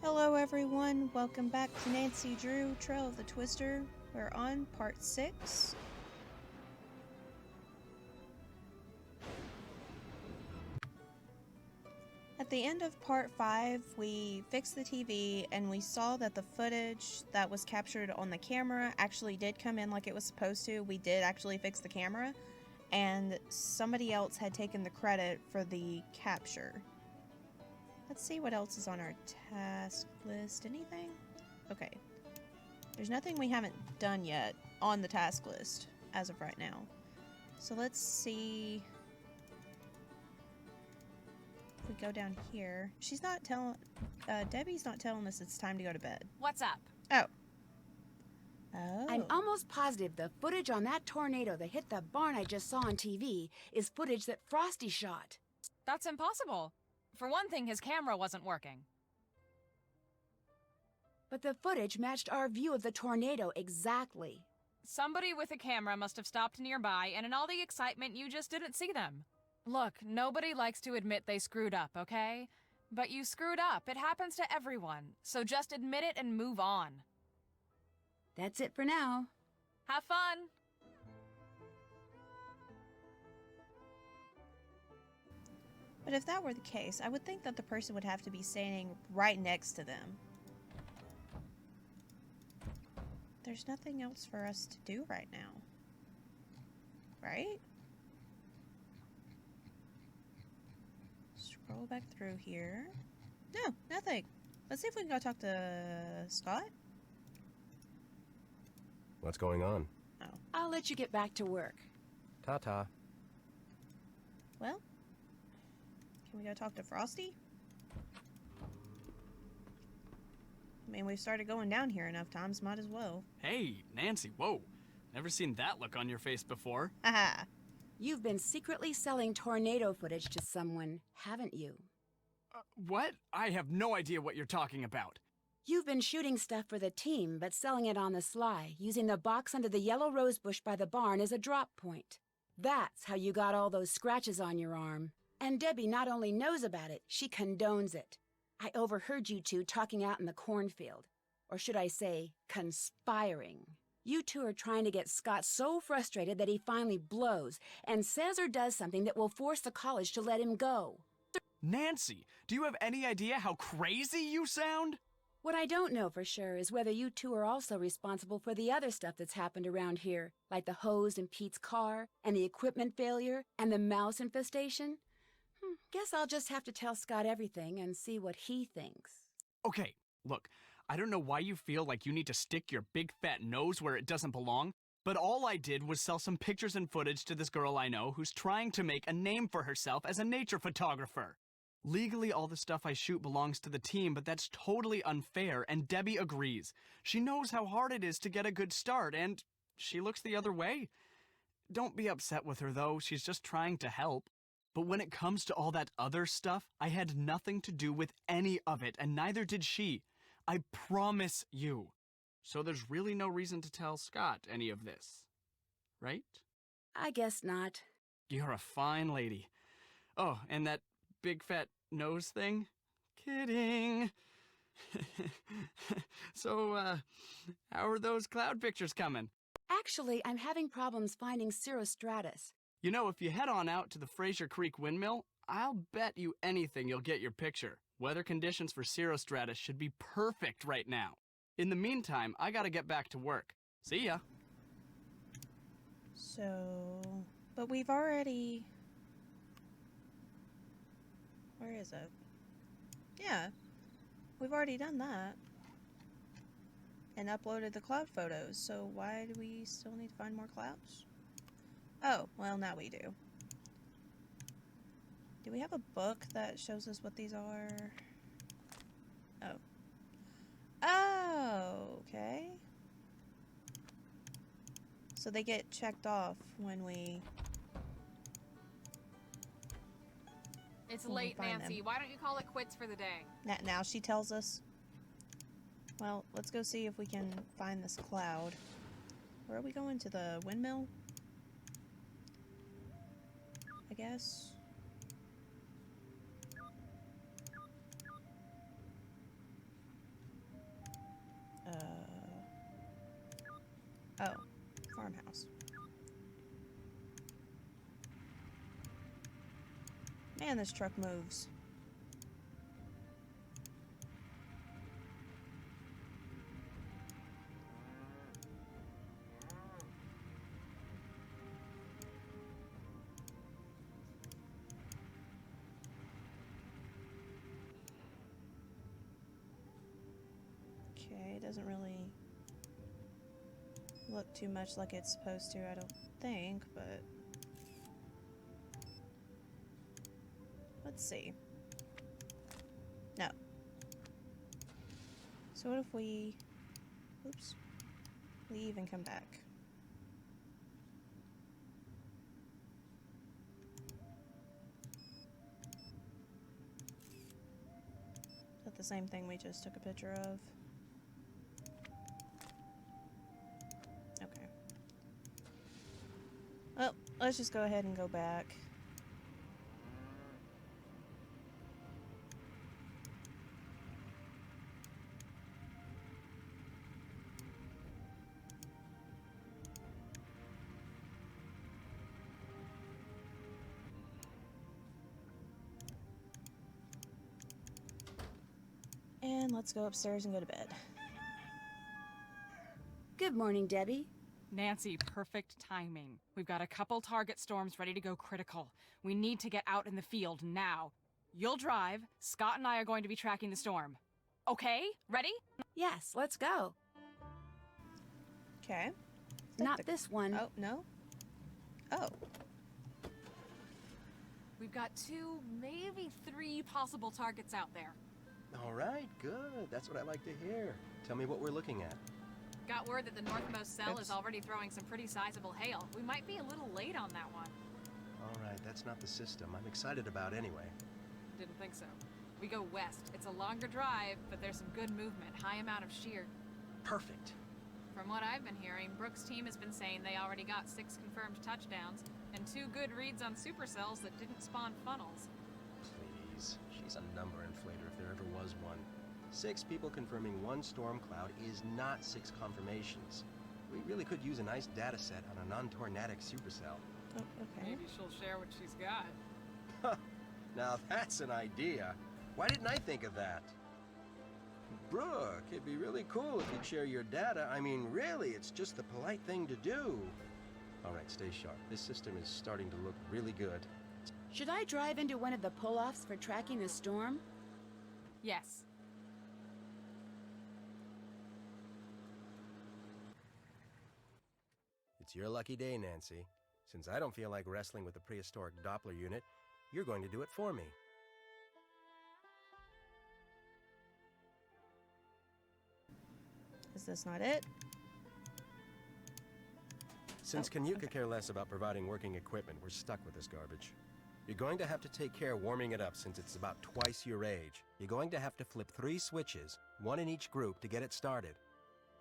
Hello everyone, welcome back to Nancy Drew, Trail of the Twister. We're on part 6. At the end of part 5, we fixed the TV and we saw that the footage that was captured on the camera actually did come in like it was supposed to. We did actually fix the camera, and somebody else had taken the credit for the capture. Let's see what else is on our task list. Anything? Okay. There's nothing we haven't done yet on the task list as of right now. So let's see. If we go down here. She's not telling... Debbie's not telling us it's time to go to bed. What's up? Oh. Oh. I'm almost positive the footage on that tornado that hit the barn I just saw on TV is footage that Frosty shot. That's impossible. For one thing, his camera wasn't working. But the footage matched our view of the tornado exactly. Somebody with a camera must have stopped nearby, and in all the excitement, you just didn't see them. Look, nobody likes to admit they screwed up, okay? But you screwed up. It happens to everyone. So just admit it and move on. That's it for now. Have fun! But if that were the case, I would think that the person would have to be standing right next to them. There's nothing else for us to do right now. Right? Scroll back through here. No, nothing. Let's see if we can go talk to Scott. What's going on? Oh. I'll let you get back to work. Ta-ta. Well, can we go talk to Frosty? I mean, we've started going down here enough times, might as well. Hey, Nancy, whoa. Never seen that look on your face before. Haha. You've been secretly selling tornado footage to someone, haven't you? What? I have no idea what you're talking about. You've been shooting stuff for the team, but selling it on the sly, using the box under the yellow rose bush by the barn as a drop point. That's how you got all those scratches on your arm. And Debbie not only knows about it, she condones it. I overheard you two talking out in the cornfield. Or should I say, conspiring. You two are trying to get Scott so frustrated that he finally blows and says or does something that will force the college to let him go. Nancy, do you have any idea how crazy you sound? What I don't know for sure is whether you two are also responsible for the other stuff that's happened around here, like the hose in Pete's car, and the equipment failure, and the mouse infestation. Guess I'll just have to tell Scott everything and see what he thinks. Okay, look, I don't know why you feel like you need to stick your big fat nose where it doesn't belong, but all I did was sell some pictures and footage to this girl I know who's trying to make a name for herself as a nature photographer. Legally, all the stuff I shoot belongs to the team, but that's totally unfair, and Debbie agrees. She knows how hard it is to get a good start, and she looks the other way. Don't be upset with her, though. She's just trying to help. But when it comes to all that other stuff, I had nothing to do with any of it, and neither did she. I promise you. So there's really no reason to tell Scott any of this. Right? I guess not. You're a fine lady. Oh, and that big fat nose thing? Kidding. So, how are those cloud pictures coming? Actually, I'm having problems finding cirrostratus. You know, if you head on out to the Fraser Creek windmill, I'll bet you anything you'll get your picture. Weather conditions for cirrostratus should be perfect right now. In the meantime, I gotta get back to work. See ya. So... But we've already... Where is it? Yeah. We've already done that. And uploaded the cloud photos, so why do we still need to find more clouds? Oh, well, now we do. Do we have a book that shows us what these are? Oh. Oh, okay. So they get checked off when we... It's When we late, find Nancy. them. Why don't you call it quits for the day? Now she tells us. Well, let's go see if we can find this cloud. Where are we going? To the windmill? I guess. Oh, farmhouse. Man, this truck moves. Okay, it doesn't really look too much like it's supposed to, I don't think, but let's see. No. So what if we, oops, leave and come back? Is that the same thing we just took a picture of? Okay. Well, let's just go ahead and go back. And let's go upstairs and go to bed. Good morning, Debbie. Nancy, perfect timing. We've got a couple target storms ready to go critical. We need to get out in the field now. You'll drive. Scott and I are going to be tracking the storm. Okay? Ready? Yes, let's go. Okay. Not this one. Oh, no? Oh. We've got 2, maybe 3 possible targets out there. All right, good. That's what I like to hear. Tell me what we're looking at. Got word that the northmost cell Oops. is already throwing some pretty sizable hail. We might be a little late on that one. All right, that's not the system I'm excited about anyway. Didn't think so. We go west. It's a longer drive, but there's some good movement, high amount of shear. Perfect. From what I've been hearing, Brooks' team has been saying they already got 6 confirmed touchdowns and 2 good reads on supercells that didn't spawn funnels. Please. She's a number inflator if there ever was one. 6 people confirming 1 storm cloud is not 6 confirmations. We really could use a nice data set on a non-tornadic supercell. Oh, okay. Maybe she'll share what she's got. Now that's an idea. Why didn't I think of that? Brooke, it'd be really cool if you'd share your data. I mean, really, it's just the polite thing to do. All right, stay sharp. This system is starting to look really good. Should I drive into one of the pull-offs for tracking the storm? Yes. It's your lucky day, Nancy. Since I don't feel like wrestling with the prehistoric Doppler unit, you're going to do it for me. Is this not it? Since Oh, Canute okay. could care less about providing working equipment, we're stuck with this garbage. You're going to have to take care warming it up since it's about twice your age. You're going to have to flip 3 switches, 1 in each group, to get it started.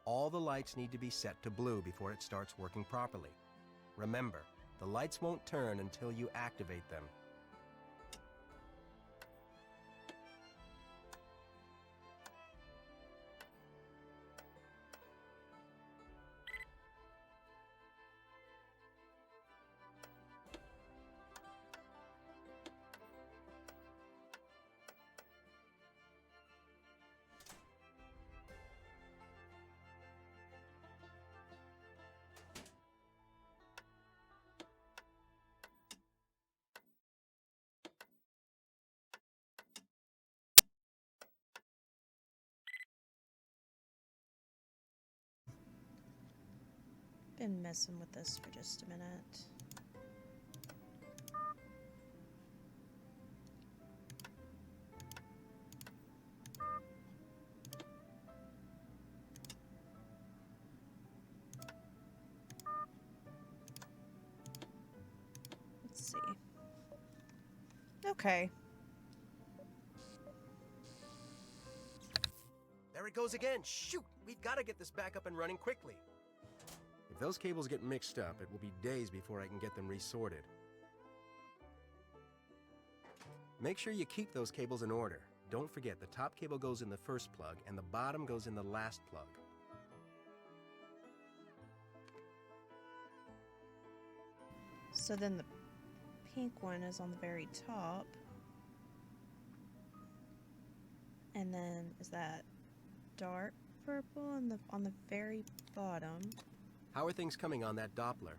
All the lights need to be set to blue before it starts working properly. Remember, the lights won't turn until you activate them. Been messing with this for just a minute. Let's see. Okay. There it goes again. Shoot! We've got to get this back up and running quickly. If those cables get mixed up, it will be days before I can get them resorted. Make sure you keep those cables in order. Don't forget, the top cable goes in the first plug and the bottom goes in the last plug. So then the pink one is on the very top. And then is that dark purple on the very bottom? How are things coming on that Doppler?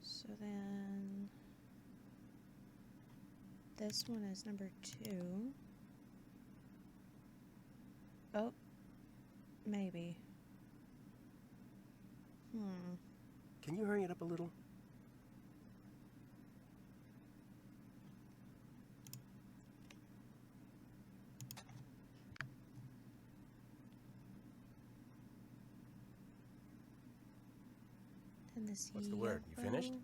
So then this one is number 2. Oh, maybe. Can you hurry it up a little? And this What's the word? You finished? yellow.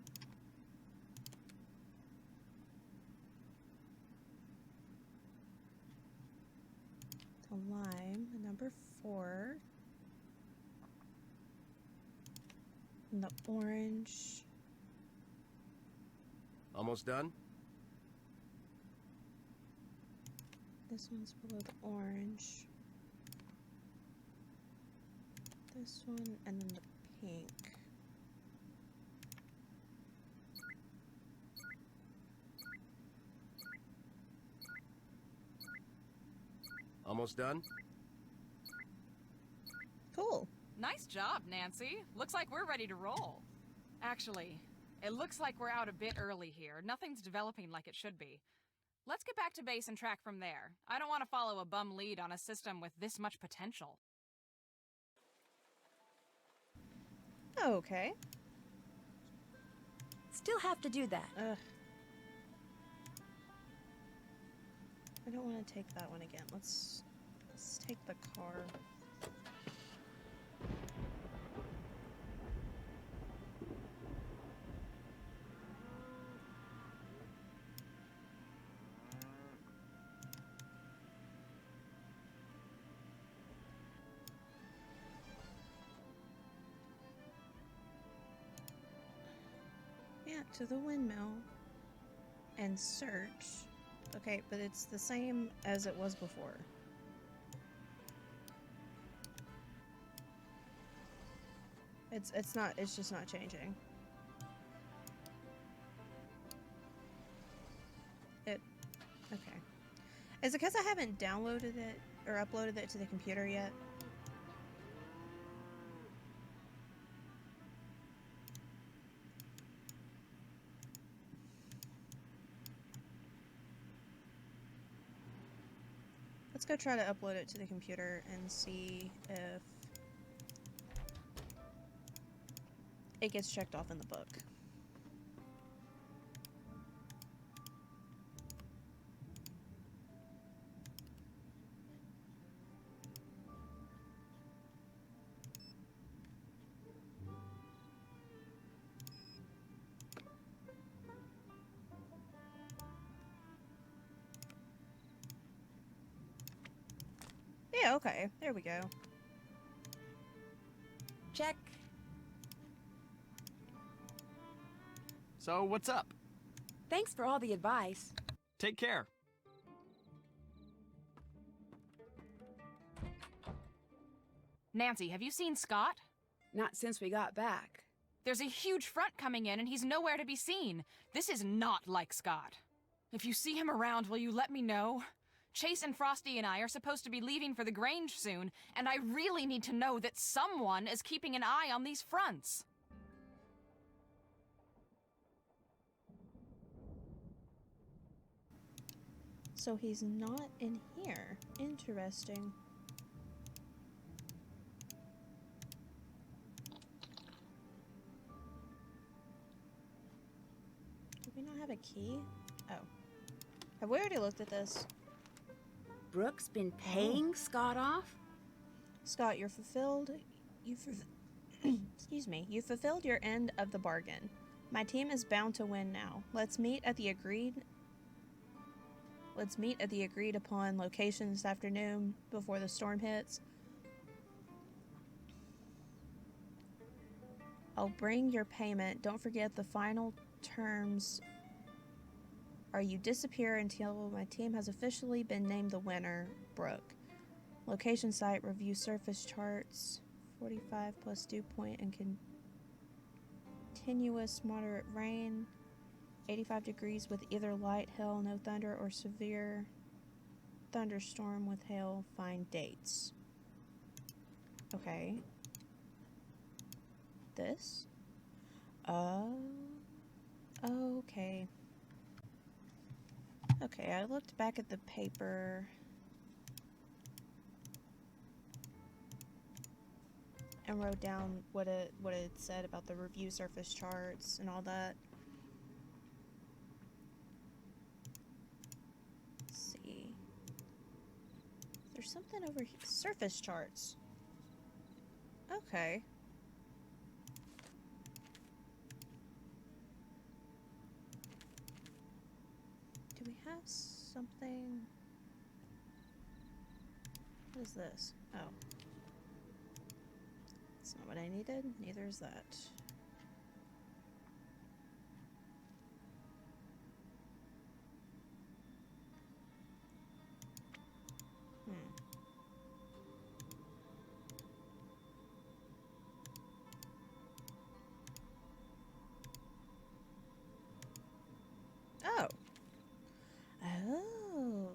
The lime, number 4. And the orange. Almost done? This one's below the orange. This one, and then the pink. Almost done? Cool. Nice job, Nancy. Looks like we're ready to roll. Actually, it looks like we're out a bit early here. Nothing's developing like it should be. Let's get back to base and track from there. I don't want to follow a bum lead on a system with this much potential. Okay. Still have to do that. Ugh. I don't want to take that one again. Let's take the car. Yeah, to the windmill and search. Okay, but it's the same as it was before. It's just not changing. Okay. Is it because I haven't downloaded it or uploaded it to the computer yet? Let's go try to upload it to the computer and see if it gets checked off in the book. Yeah, okay. There we go. Check. So, what's up? Thanks for all the advice. Take care. Nancy, have you seen Scott? Not since we got back. There's a huge front coming in and he's nowhere to be seen. This is not like Scott. If you see him around, will you let me know? Chase and Frosty and I are supposed to be leaving for the Grange soon, and I really need to know that someone is keeping an eye on these fronts. So he's not in here. Interesting. Do we not have a key? Oh. Have we already looked at this? Brooke's been paying Scott off? Scott, excuse me. You fulfilled your end of the bargain. My team is bound to win now. Let's meet at the agreed upon location this afternoon before the storm hits. I'll bring your payment. Don't forget the final terms are you disappear until my team has officially been named the winner, Brooke. Location site, review surface charts, 45 plus dew point, and continuous moderate rain. 85 degrees with either light hail, no thunder, or severe thunderstorm with hail. Find dates. Okay. This? Okay. Okay, I looked back at the paper and wrote down what it said about the review surface charts and all that. Let's see. There's something over here. Surface charts. Okay. Do we have something? What is this? Oh. That's not what I needed. Neither is that. Oh. Oh.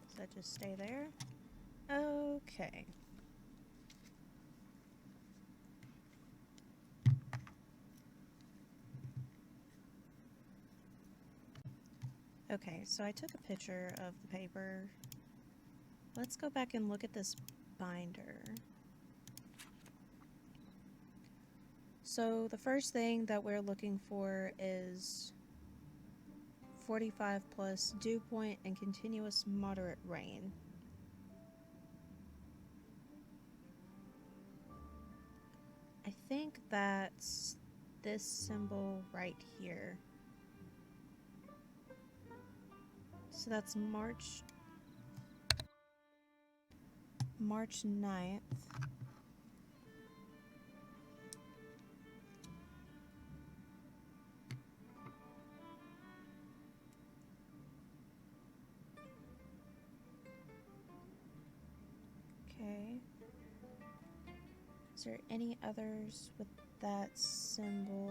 Does that just stay there? Okay. Okay, so I took a picture of the paper. Let's go back and look at this binder. So the first thing that we're looking for is 45 plus dew point and continuous moderate rain. I think that's this symbol right here. So that's March 9th. Okay. Is there any others with that symbol?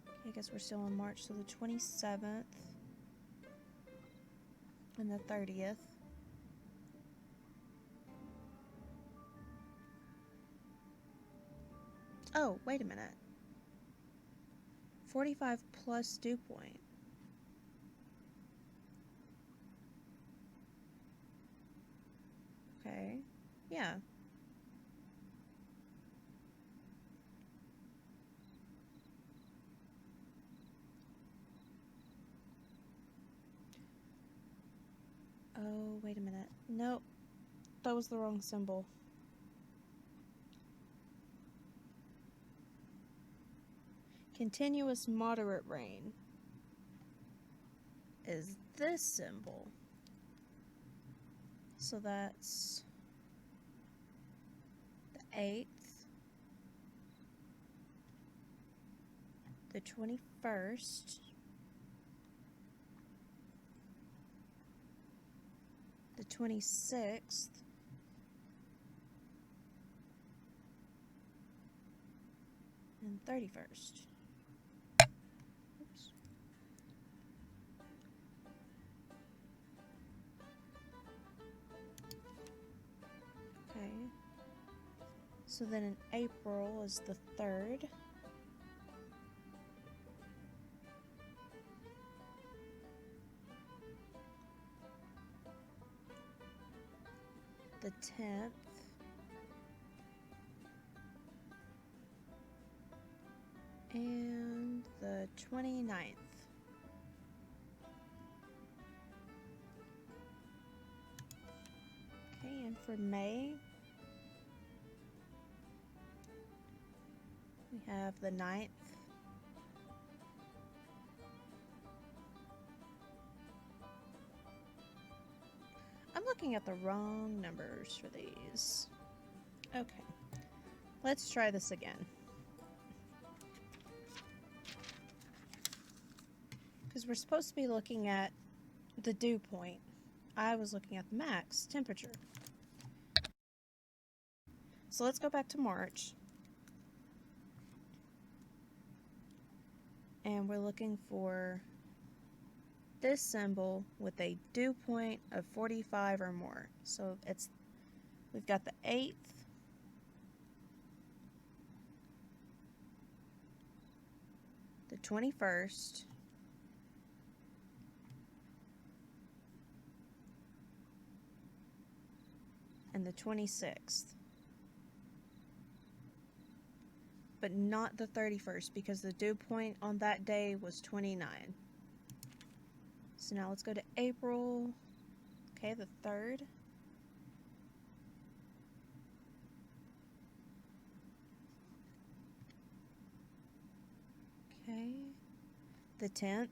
Okay, I guess we're still in March, so the 27th and the 30th. Oh, wait a minute. 45 plus dew point. Okay. Yeah. Oh, wait a minute. Nope. That was the wrong symbol. Continuous moderate rain is this symbol. So that's the 8th, the 21st, the 26th, and 31st. Oops. Okay. So then in April is the 3rd. The 10th. And the 29th. Okay, and for May, we have the 9th. I'm looking at the wrong numbers for these. Okay, let's try this again. Because we're supposed to be looking at the dew point. I was looking at the max temperature. So let's go back to March. And we're looking for this symbol with a dew point of 45 or more. So we've got the 8th, the 21st, and the 26th. But not the 31st because the dew point on that day was 29. So now let's go to April. Okay, the 3rd. Okay, the 10th.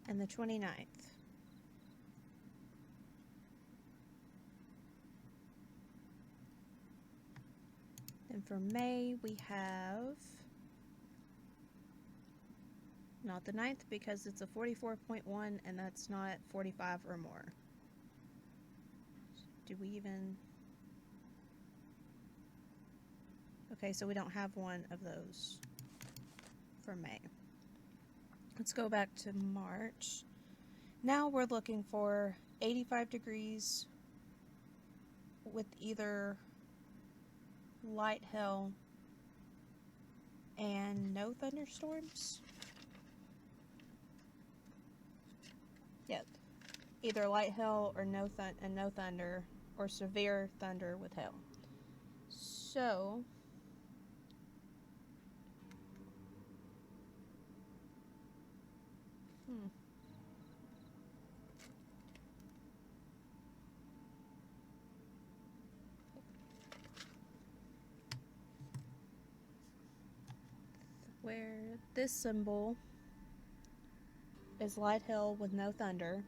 And the 29th. Then for May, we have not the 9th because it's a 44.1 and that's not 45 or more. Do we even... Okay, so we don't have one of those for May. Let's go back to March. Now we're looking for 85 degrees with either light hail and no thunderstorms. Yep, either light hail or no thunder, or severe thunder with hail. So where this symbol is light hail with no thunder,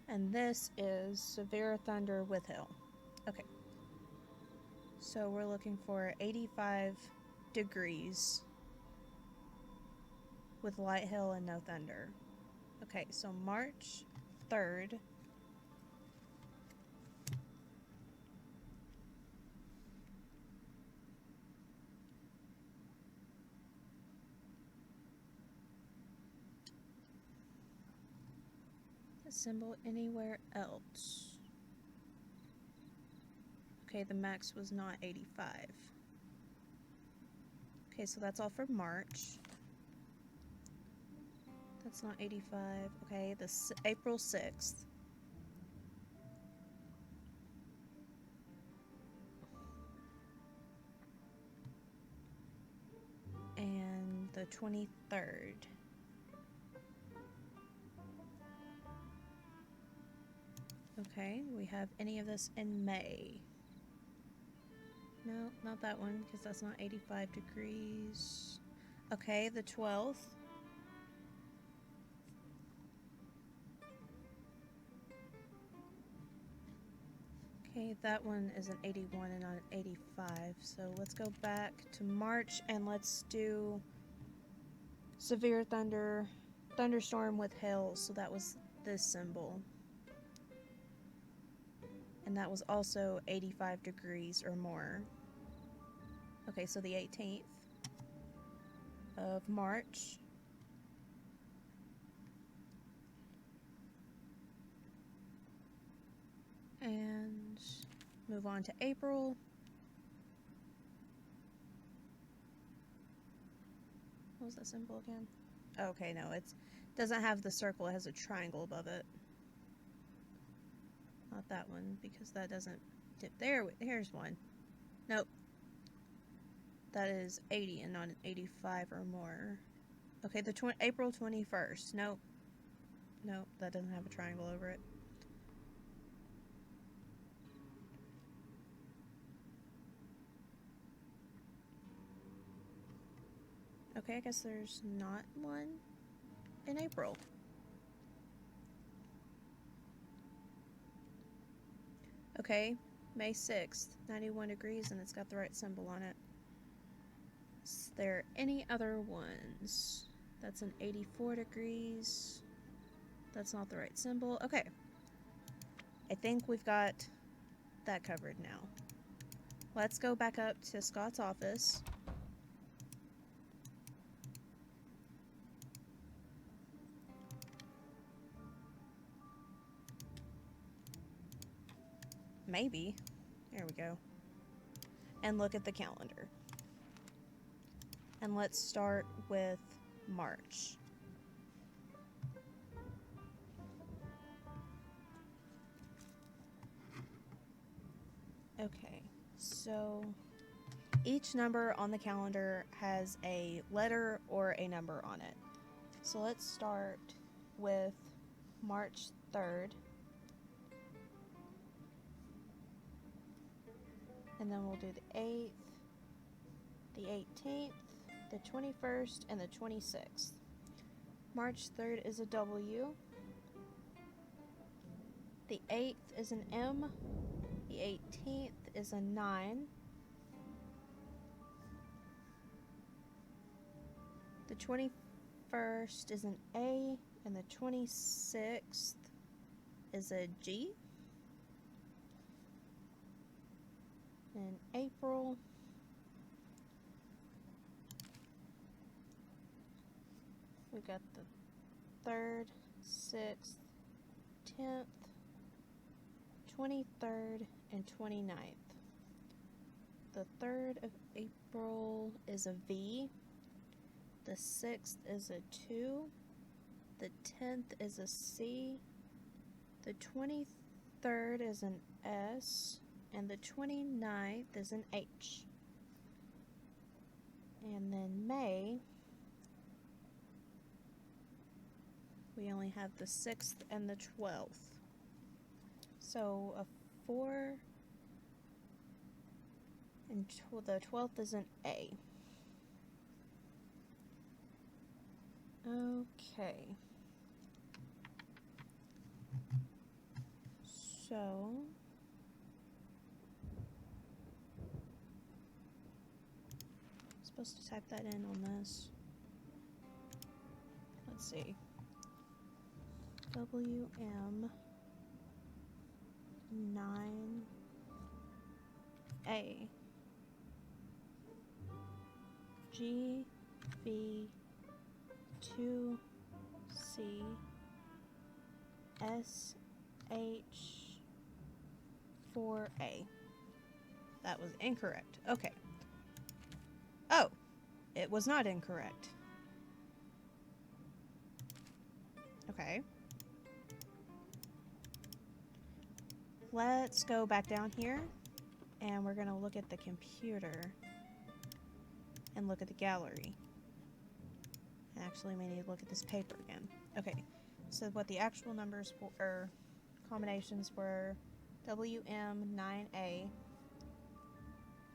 and this is severe thunder with hail. Okay, so we're looking for 85 degrees with light hail and no thunder. Okay, so March 3rd. The symbol anywhere else. Okay, the max was not 85. Okay, so that's all for March. That's not 85. Okay, April 6th. And the 23rd. Okay, do we have any of this in May? No, not that one, because that's not 85 degrees. Okay, the 12th. Okay, that one is an 81 and not an 85. So let's go back to March and let's do severe thunderstorm with hail. So that was this symbol. And that was also 85 degrees or more. Okay, so the 18th of March. And move on to April. What was that symbol again? Okay, no, it doesn't have the circle. It has a triangle above it. Not that one, because that doesn't tip. Here's one. Nope. That is 80 and not an 85 or more. Okay, April 21st. Nope. Nope, that doesn't have a triangle over it. Okay, I guess there's not one in April. Okay, May 6th, 91 degrees, and it's got the right symbol on it. Is there any other ones? That's an 84 degrees. That's not the right symbol. Okay. I think we've got that covered now. Let's go back up to Scott's office. Maybe. There we go. And look at the calendar. And let's start with March. Okay, so each number on the calendar has a letter or a number on it. So let's start with March 3rd. And then we'll do the 8th, the 18th, the 21st, and the 26th. March 3rd is a W. The 8th is an M. The 18th is a 9. The 21st is an A, and the 26th is a G. In April, we got the 3rd, 6th, 10th, 23rd, and 29th. The 3rd of April is a V. The 6th is a 2. The 10th is a C. The 23rd is an S. And the 29th is an H. And then May, we only have the 6th and the 12th. So a 4 and the 12th is an A. Okay. So supposed to type that in on this. Let's see. WM 9A GV 2C SH 4A. That was incorrect. Okay. Oh, it was not incorrect. Okay. Let's go back down here, and we're going to look at the computer and look at the gallery. Actually, we need to look at this paper again. Okay, so what the actual numbers or combinations were: WM9A,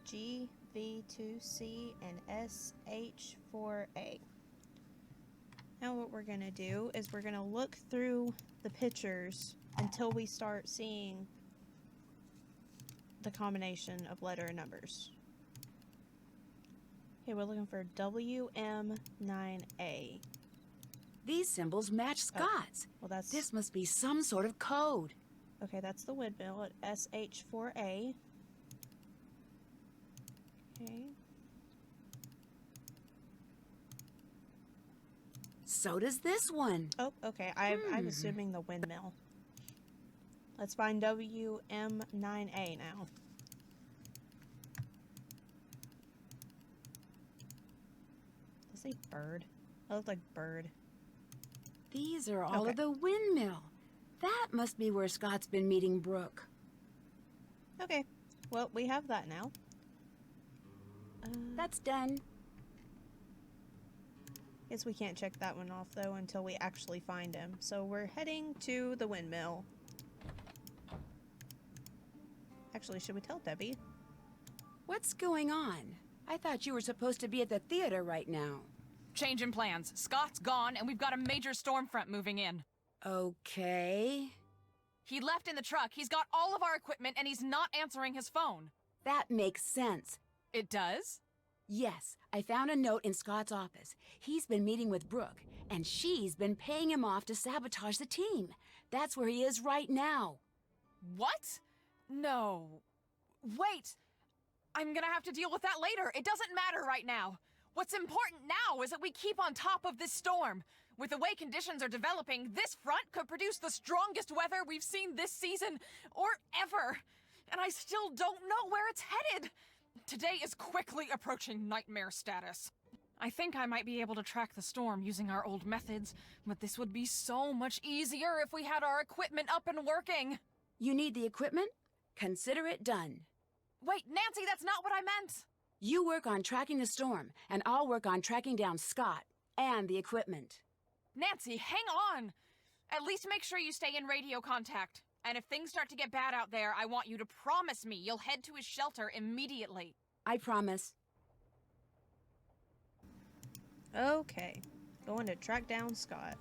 GV2C, and SH4A. Now what we're going to do is we're going to look through the pictures until we start seeing the combination of letter and numbers. Okay, we're looking for WM9A. These symbols match Scott's. Well, that's... This must be some sort of code. Okay, that's the windmill at SH4A. Okay. So does this one. Oh, okay. I'm assuming the windmill. Let's find WM9A now. Does it say bird? That looks like bird. These are all of the windmill. That must be where Scott's been meeting Brooke. Okay. Well, we have that now. That's done. Guess we can't check that one off, though, until we actually find him. So we're heading to the windmill. Actually, should we tell Debbie? What's going on? I thought you were supposed to be at the theater right now. Changing plans. Scott's gone, and we've got a major storm front moving in. Okay. He left in the truck, he's got all of our equipment, and he's not answering his phone. That makes sense. It does? Yes, I found a note in Scott's office. He's been meeting with Brooke, and she's been paying him off to sabotage the team. That's where he is right now. What? No. Wait! I'm gonna have to deal with that later. It doesn't matter right now. What's important now is that we keep on top of this storm. With the way conditions are developing, this front could produce the strongest weather we've seen this season, or ever. And I still don't know where it's headed. Today is quickly approaching nightmare status. I think I might be able to track the storm using our old methods, but this would be so much easier if we had our equipment up and working. You need the equipment? Consider it done. Wait, Nancy, that's not what I meant! You work on tracking the storm, and I'll work on tracking down Scott and the equipment. Nancy, hang on! At least make sure you stay in radio contact. And if things start to get bad out there, I want you to promise me you'll head to his shelter immediately. I promise. Okay. Going to track down Scott.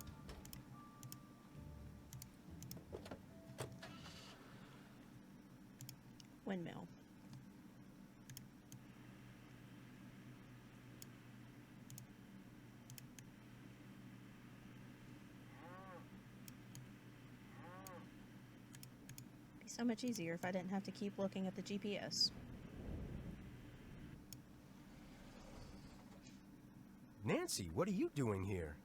Windmill. Be so much easier if I didn't have to keep looking at the GPS. Nancy, what are you doing here?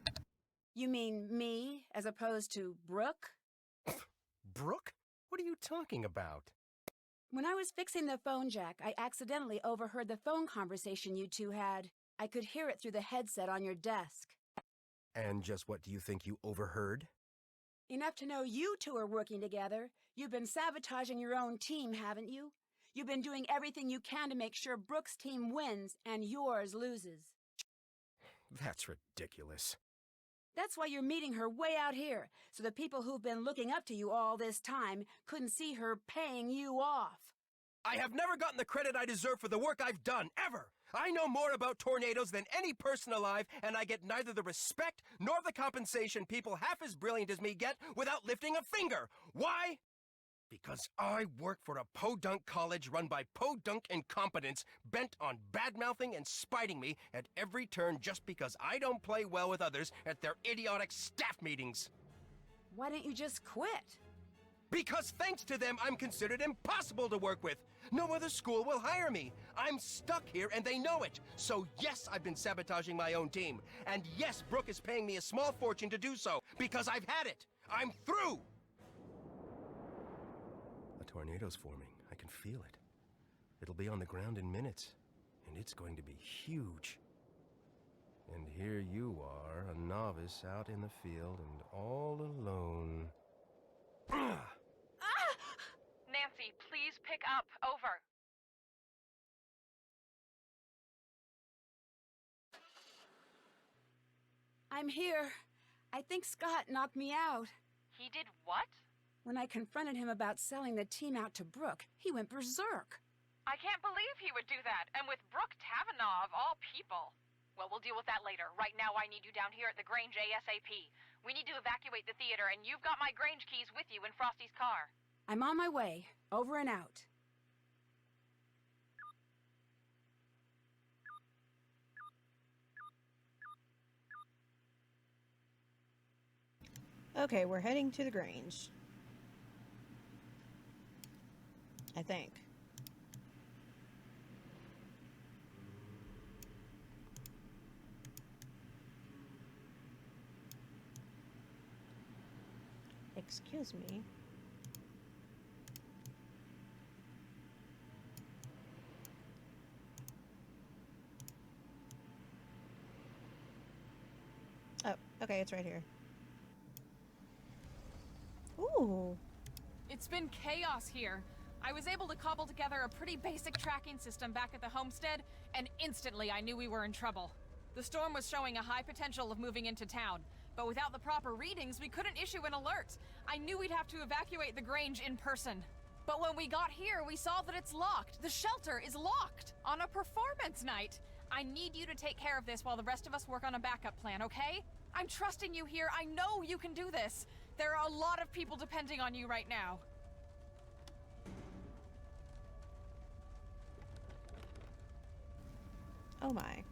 You mean me, as opposed to Brooke? Brooke? What are you talking about? When I was fixing the phone jack, I accidentally overheard the phone conversation you two had. I could hear it through the headset on your desk. And just what do you think you overheard? Enough to know you two are working together. You've been sabotaging your own team, haven't you? You've been doing everything you can to make sure Brooke's team wins and yours loses. That's ridiculous. That's why you're meeting her way out here, so the people who've been looking up to you all this time couldn't see her paying you off. I have never gotten the credit I deserve for the work I've done, ever! I know more about tornadoes than any person alive, and I get neither the respect nor the compensation people half as brilliant as me get without lifting a finger. Why? Because I work for a podunk college run by podunk incompetents bent on bad-mouthing and spiting me at every turn just because I don't play well with others at their idiotic staff meetings. Why don't you just quit? Because thanks to them, I'm considered impossible to work with. No other school will hire me. I'm stuck here and they know it. So yes, I've been sabotaging my own team. And yes, Brooke is paying me a small fortune to do so, because I've had it. I'm through! A tornado's forming. I can feel it. It'll be on the ground in minutes, and it's going to be huge. And here you are, a novice out in the field and all alone. Nancy, please pick up. Over. I'm here. I think Scott knocked me out. He did what? When I confronted him about selling the team out to Brooke, he went berserk. I can't believe he would do that, and with Brooke Tavenaugh of all people. Well, we'll deal with that later. Right now, I need you down here at the Grange ASAP. We need to evacuate the theater, and you've got my Grange keys with you in Frosty's car. I'm on my way. Over and out. Okay, we're heading to the Grange. I think. Excuse me. Oh, okay, it's right here. Ooh. It's been chaos here. I was able to cobble together a pretty basic tracking system back at the homestead, and instantly I knew we were in trouble. The storm was showing a high potential of moving into town, but without the proper readings, we couldn't issue an alert. I knew we'd have to evacuate the Grange in person. But when we got here, we saw that it's locked. The shelter is locked on a performance night. I need you to take care of this while the rest of us work on a backup plan, okay? I'm trusting you here. I know you can do this. There are a lot of people depending on you right now. Oh my.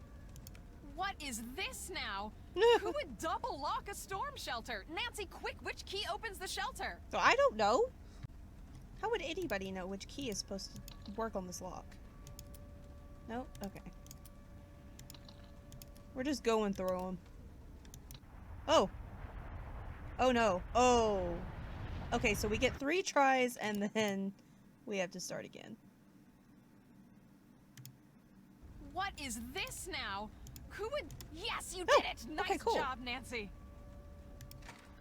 What is this now? Who would double lock a storm shelter? Nancy, quick, which key opens the shelter? So I don't know. How would anybody know which key is supposed to work on this lock? Nope. Okay. We're just going through them. Oh. Oh no. Oh. Okay, so we get 3 tries and then we have to start again. What is this now? Who would... Yes, you did it! Nice okay, cool. job, Nancy.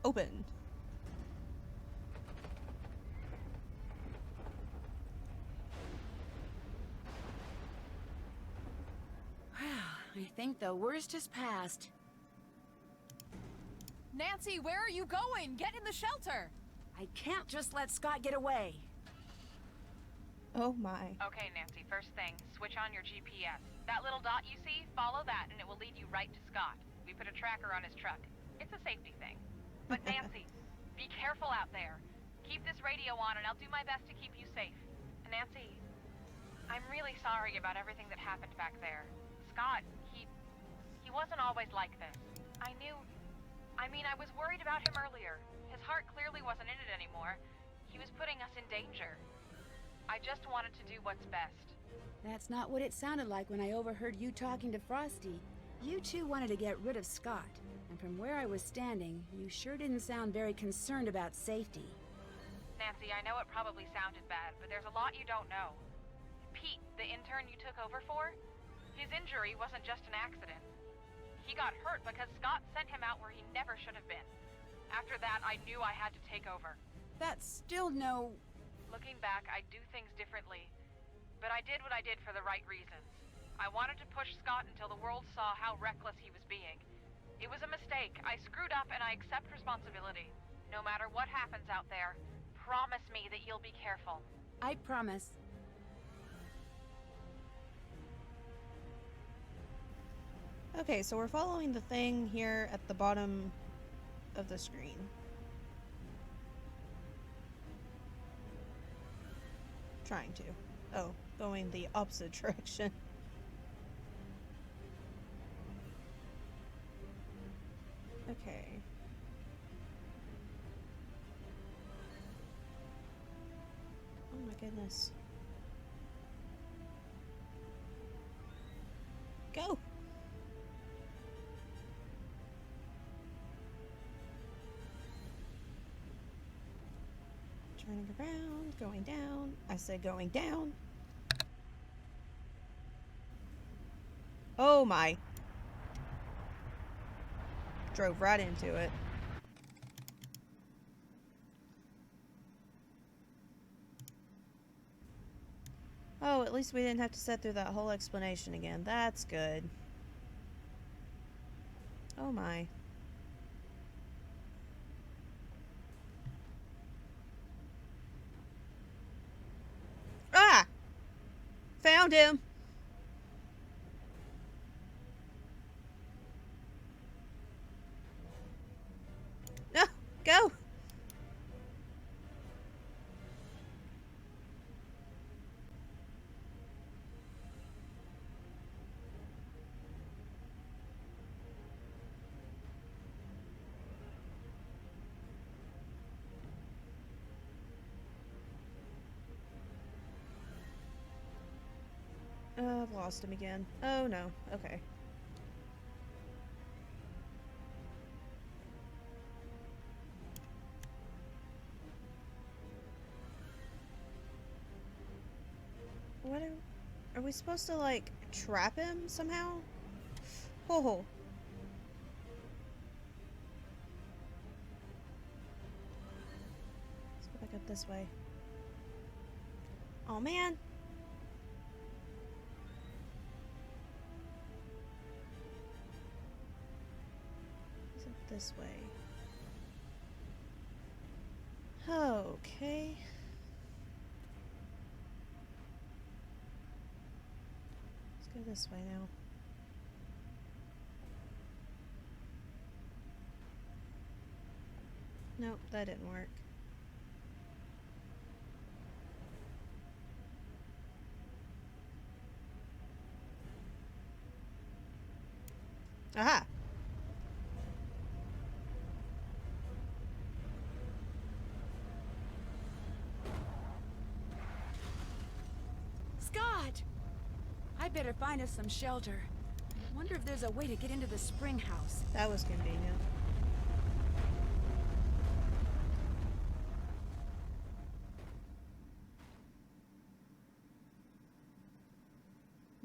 Open. I think the worst is past. Nancy, where are you going? Get in the shelter. I can't just let Scott get away. Oh my. Okay, Nancy, first thing, switch on your GPS. That little dot you see, follow that and it will lead you right to Scott. We put a tracker on his truck. It's a safety thing. But Nancy, be careful out there. Keep this radio on and I'll do my best to keep you safe. Nancy, I'm really sorry about everything that happened back there. Scott, he wasn't always like this. I was worried about him earlier. His heart clearly wasn't in it anymore. He was putting us in danger. I just wanted to do what's best. That's not what it sounded like when I overheard you talking to Frosty. You two wanted to get rid of Scott, and from where I was standing, you sure didn't sound very concerned about safety. Nancy, I know it probably sounded bad, but there's a lot you don't know. Pete, the intern you took over for, his injury wasn't just an accident. He got hurt because Scott sent him out where he never should have been. After that, I knew I had to take over. That's still no... Looking back, I do things differently. But I did what I did for the right reasons. I wanted to push Scott until the world saw how reckless he was being. It was a mistake. I screwed up and I accept responsibility. No matter what happens out there, promise me that you'll be careful. I promise. Okay, so we're following the thing here at the bottom of the screen. Trying to. Oh, going the opposite direction. Okay. Oh my goodness. Go! Turning around, going down. I said going down. Oh my. Drove right into it. Oh, at least we didn't have to sit through that whole explanation again. That's good. Oh my. Ah! Found him! No! Go! I've lost him again. Oh no. Okay. What are we supposed to, like, trap him somehow? Ho. Let's go back up this way. Oh man. This way. Okay. Let's go this way now. Nope, that didn't work. Aha! Scott! I better find us some shelter. I wonder if there's a way to get into the spring house. That was convenient.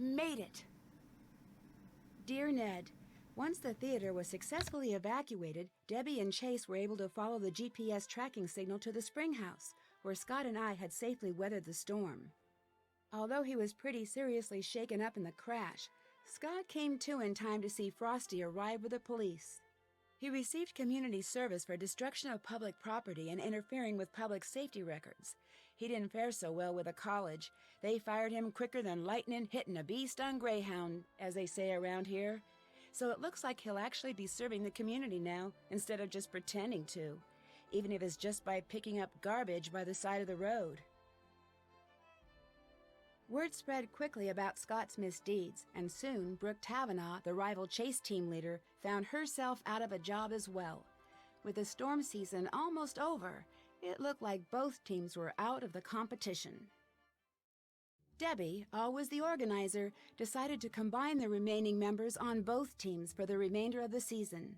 Made it! Dear Ned, once the theater was successfully evacuated, Debbie and Chase were able to follow the GPS tracking signal to the spring house, where Scott and I had safely weathered the storm. Although he was pretty seriously shaken up in the crash, Scott came to in time to see Frosty arrive with the police. He received community service for destruction of public property and interfering with public safety records. He didn't fare so well with the college. They fired him quicker than lightning hitting a bee-stung greyhound, as they say around here. So it looks like he'll actually be serving the community now, instead of just pretending to, even if it's just by picking up garbage by the side of the road. Word spread quickly about Scott's misdeeds, and soon Brooke Tavenaugh, the rival Chase team leader, found herself out of a job as well. With the storm season almost over, it looked like both teams were out of the competition. Debbie, always the organizer, decided to combine the remaining members on both teams for the remainder of the season.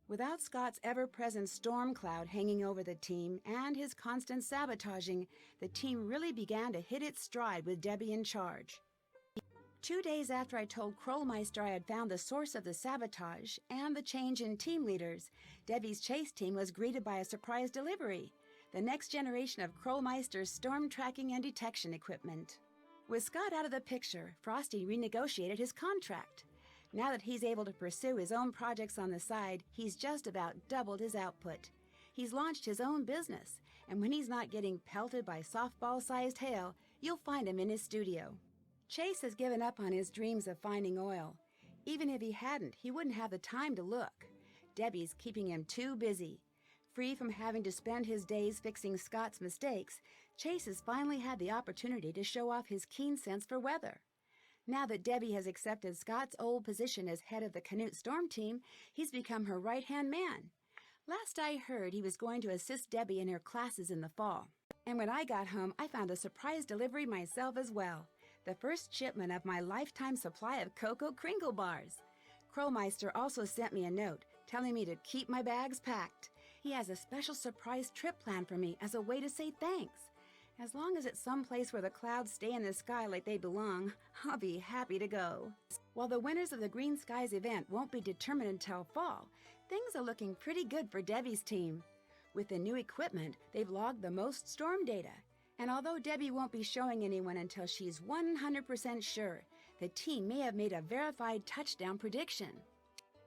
Without Scott's ever-present storm cloud hanging over the team and his constant sabotaging, the team really began to hit its stride with Debbie in charge. 2 days after I told Krollmeister I had found the source of the sabotage and the change in team leaders, Debbie's Chase team was greeted by a surprise delivery, the next generation of Krollmeister's storm tracking and detection equipment. With Scott out of the picture, Frosty renegotiated his contract. Now that he's able to pursue his own projects on the side, he's just about doubled his output. He's launched his own business, and when he's not getting pelted by softball-sized hail, you'll find him in his studio. Chase has given up on his dreams of finding oil. Even if he hadn't, he wouldn't have the time to look. Debbie's keeping him too busy. Free from having to spend his days fixing Scott's mistakes, Chase has finally had the opportunity to show off his keen sense for weather. Now that Debbie has accepted Scott's old position as head of the Canute Storm Team, he's become her right-hand man. Last I heard, he was going to assist Debbie in her classes in the fall. And when I got home, I found a surprise delivery myself as well. The first shipment of my lifetime supply of Cocoa Kringle bars. Krollmeister also sent me a note telling me to keep my bags packed. He has a special surprise trip planned for me as a way to say thanks. As long as it's someplace where the clouds stay in the sky like they belong, I'll be happy to go. While the winners of the Green Skies event won't be determined until fall, things are looking pretty good for Debbie's team. With the new equipment, they've logged the most storm data. And although Debbie won't be showing anyone until she's 100% sure, the team may have made a verified touchdown prediction.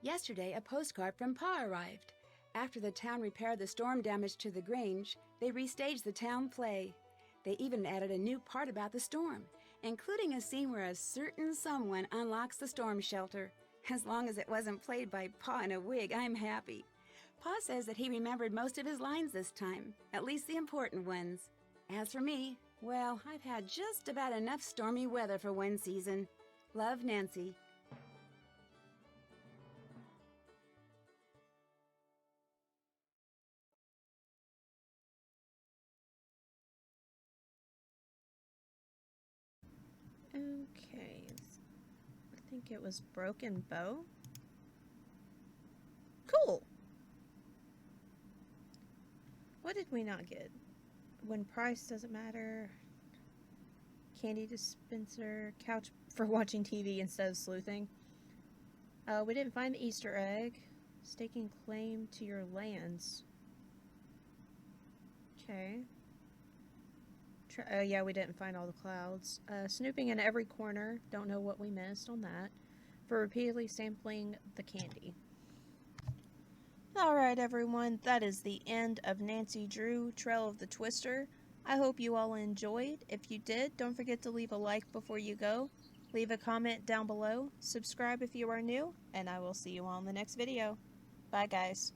Yesterday, a postcard from Pa arrived. After the town repaired the storm damage to the Grange, they restaged the town play. They even added a new part about the storm, including a scene where a certain someone unlocks the storm shelter. As long as it wasn't played by Pa in a wig, I'm happy. Pa says that he remembered most of his lines this time, at least the important ones. As for me, well, I've had just about enough stormy weather for one season. Love, Nancy. Okay. I think it was Broken Bow. Cool! What did we not get? When price doesn't matter. Candy dispenser. Couch for watching TV instead of sleuthing. We didn't find the Easter egg. Staking claim to your lands. Okay. Oh yeah, we didn't find all the clouds. Snooping in every corner. Don't know what we missed on that. For repeatedly sampling the candy. Alright everyone, that is the end of Nancy Drew, Trail of the Twister. I hope you all enjoyed. If you did, don't forget to leave a like before you go. Leave a comment down below. Subscribe if you are new. And I will see you all in the next video. Bye guys.